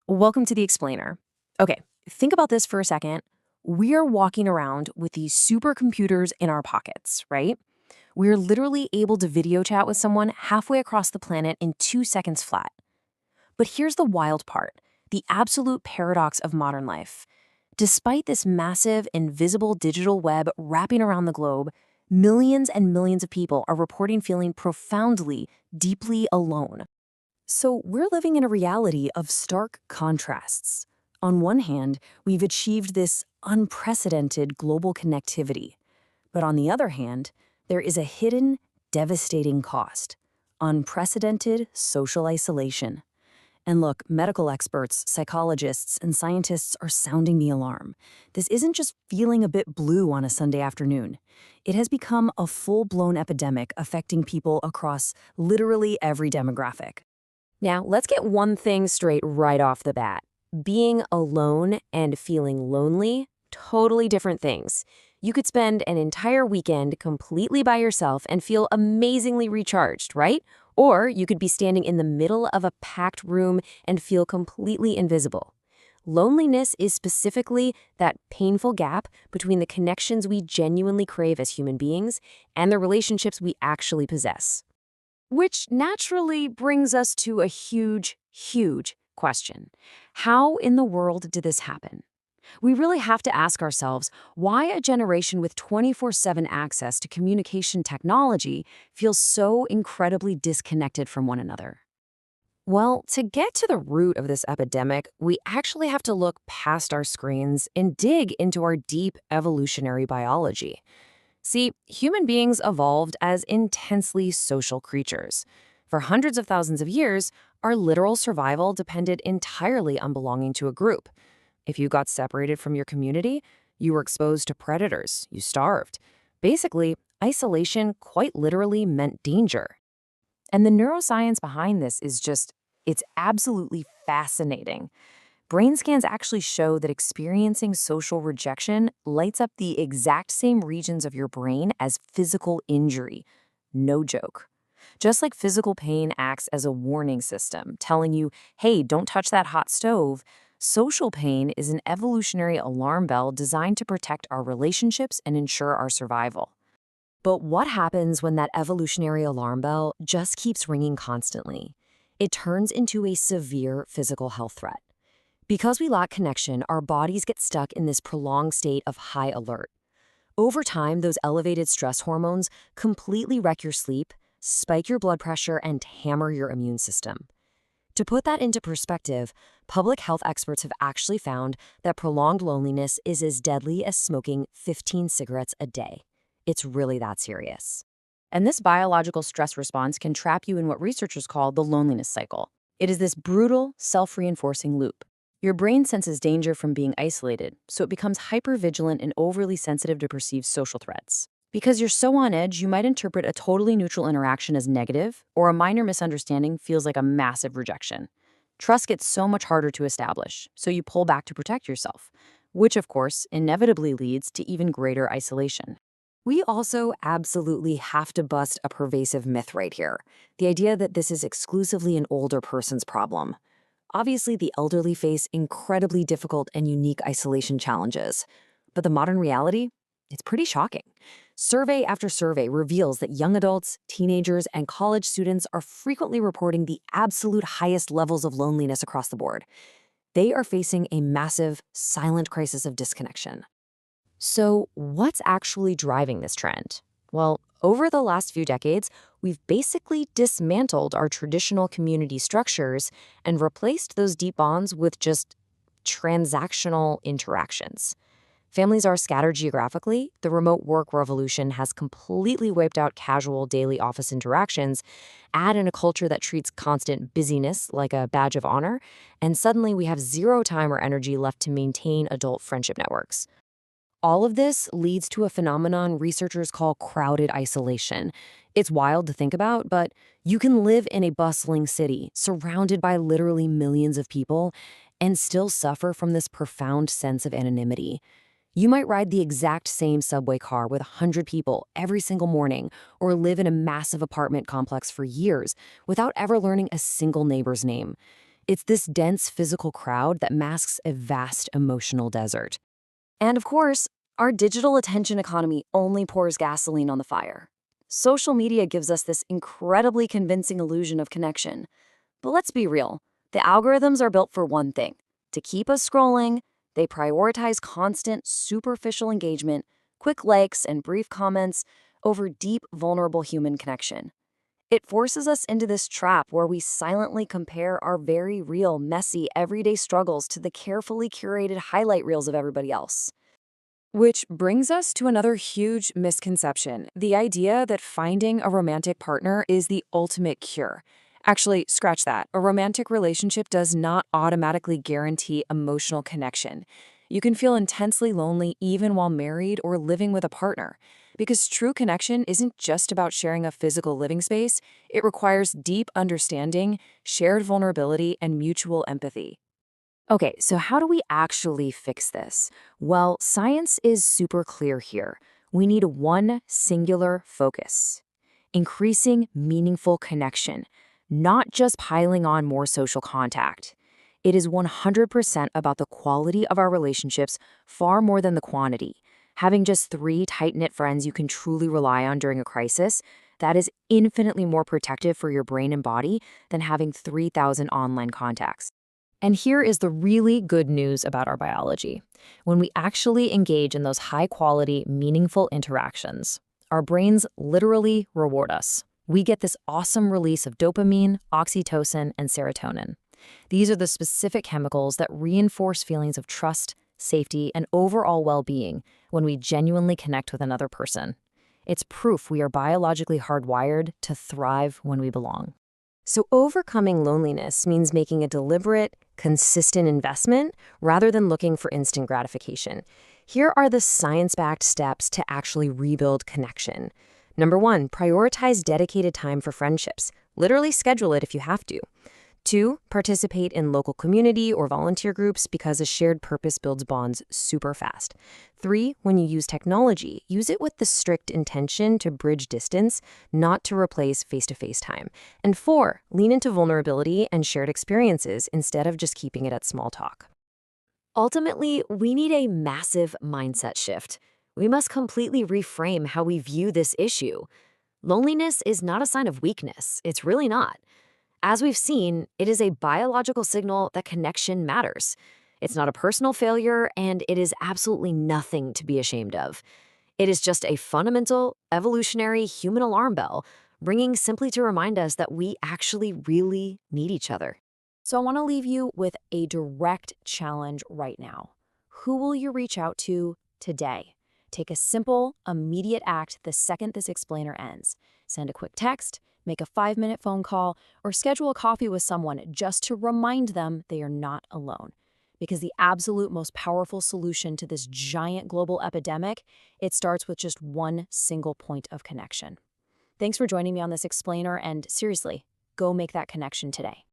Welcome to the Explainer. Okay, think about this for a second. We're walking around with these supercomputers in our pockets, right? We're literally able to video chat with someone halfway across the planet in 2 seconds flat. But here's the wild part, the absolute paradox of modern life. Despite this massive, invisible digital web wrapping around the globe, millions and millions of people are reporting feeling profoundly, deeply alone. So we're living in a reality of stark contrasts. On one hand, we've achieved this unprecedented global connectivity. But on the other hand, there is a hidden, devastating cost: unprecedented social isolation. And look, medical experts, psychologists, and scientists are sounding the alarm. This isn't just feeling a bit blue on a Sunday afternoon. It has become a full-blown epidemic affecting people across literally every demographic. Now, let's get one thing straight right off the bat. Being alone and feeling lonely, totally different things. You could spend an entire weekend completely by yourself and feel amazingly recharged, right? Or you could be standing in the middle of a packed room and feel completely invisible. Loneliness is specifically that painful gap between the connections we genuinely crave as human beings and the relationships we actually possess. Which naturally brings us to a huge, huge question. How in the world did this happen? We really have to ask ourselves why a generation with 24/7 access to communication technology feels so incredibly disconnected from one another. Well, to get to the root of this epidemic, we actually have to look past our screens and dig into our deep evolutionary biology. See, human beings evolved as intensely social creatures. For hundreds of thousands of years, our literal survival depended entirely on belonging to a group. If you got separated from your community, you were exposed to predators, you starved. Basically, isolation quite literally meant danger. And the neuroscience behind this is it's absolutely fascinating. Brain scans actually show that experiencing social rejection lights up the exact same regions of your brain as physical injury. No joke. Just like physical pain acts as a warning system, telling you, hey, don't touch that hot stove, social pain is an evolutionary alarm bell designed to protect our relationships and ensure our survival. But what happens when that evolutionary alarm bell just keeps ringing constantly? It turns into a severe physical health threat. Because we lack connection, our bodies get stuck in this prolonged state of high alert. Over time, those elevated stress hormones completely wreck your sleep, spike your blood pressure, and hammer your immune system. To put that into perspective, public health experts have actually found that prolonged loneliness is as deadly as smoking 15 cigarettes a day. It's really that serious. And this biological stress response can trap you in what researchers call the loneliness cycle. It is this brutal, self-reinforcing loop. Your brain senses danger from being isolated, so it becomes hypervigilant and overly sensitive to perceived social threats. Because you're so on edge, you might interpret a totally neutral interaction as negative, or a minor misunderstanding feels like a massive rejection. Trust gets so much harder to establish, so you pull back to protect yourself, which of course inevitably leads to even greater isolation. We also absolutely have to bust a pervasive myth right here, the idea that this is exclusively an older person's problem. Obviously, the elderly face incredibly difficult and unique isolation challenges. But the modern reality? It's pretty shocking. Survey after survey reveals that young adults, teenagers, and college students are frequently reporting the absolute highest levels of loneliness across the board. They are facing a massive, silent crisis of disconnection. So, what's actually driving this trend? Well, over the last few decades, we've basically dismantled our traditional community structures and replaced those deep bonds with just transactional interactions. Families are scattered geographically. The remote work revolution has completely wiped out casual daily office interactions. Add in a culture that treats constant busyness like a badge of honor, and suddenly we have zero time or energy left to maintain adult friendship networks. All of this leads to a phenomenon researchers call crowded isolation. It's wild to think about, but you can live in a bustling city, surrounded by literally millions of people, and still suffer from this profound sense of anonymity. You might ride the exact same subway car with 100 people every single morning, or live in a massive apartment complex for years without ever learning a single neighbor's name. It's this dense physical crowd that masks a vast emotional desert. And of course, our digital attention economy only pours gasoline on the fire. Social media gives us this incredibly convincing illusion of connection. But let's be real, the algorithms are built for one thing: to keep us scrolling. They prioritize constant, superficial engagement, quick likes, and brief comments over deep, vulnerable human connection. It forces us into this trap where we silently compare our very real, messy, everyday struggles to the carefully curated highlight reels of everybody else. Which brings us to another huge misconception: the idea that finding a romantic partner is the ultimate cure. Actually, scratch that. A romantic relationship does not automatically guarantee emotional connection. You can feel intensely lonely even while married or living with a partner. Because true connection isn't just about sharing a physical living space, it requires deep understanding, shared vulnerability, and mutual empathy. Okay, so how do we actually fix this? Well, science is super clear here. We need one singular focus: increasing meaningful connection, not just piling on more social contact. It is 100% about the quality of our relationships, far more than the quantity. Having just three tight-knit friends you can truly rely on during a crisis, that is infinitely more protective for your brain and body than having 3,000 online contacts. And here is the really good news about our biology. When we actually engage in those high-quality, meaningful interactions, our brains literally reward us. We get this awesome release of dopamine, oxytocin, and serotonin. These are the specific chemicals that reinforce feelings of trust, safety, and overall well-being when we genuinely connect with another person. It's proof we are biologically hardwired to thrive when we belong. So overcoming loneliness means making a deliberate, consistent investment rather than looking for instant gratification. Here are the science-backed steps to actually rebuild connection. Number 1, prioritize dedicated time for friendships. Literally schedule it if you have to. 2, participate in local community or volunteer groups because a shared purpose builds bonds super fast. 3, when you use technology, use it with the strict intention to bridge distance, not to replace face-to-face time. And 4, lean into vulnerability and shared experiences instead of just keeping it at small talk. Ultimately, we need a massive mindset shift. We must completely reframe how we view this issue. Loneliness is not a sign of weakness. It's really not. As we've seen, it is a biological signal that connection matters. It's not a personal failure, and it is absolutely nothing to be ashamed of. It is just a fundamental, evolutionary human alarm bell, ringing simply to remind us that we actually really need each other. So I want to leave you with a direct challenge right now. Who will you reach out to today? Take a simple, immediate act the second this explainer ends. Send a quick text, make a 5-minute phone call, or schedule a coffee with someone just to remind them they are not alone. Because the absolute most powerful solution to this giant global epidemic, it starts with just one single point of connection. Thanks for joining me on this explainer, and seriously, go make that connection today.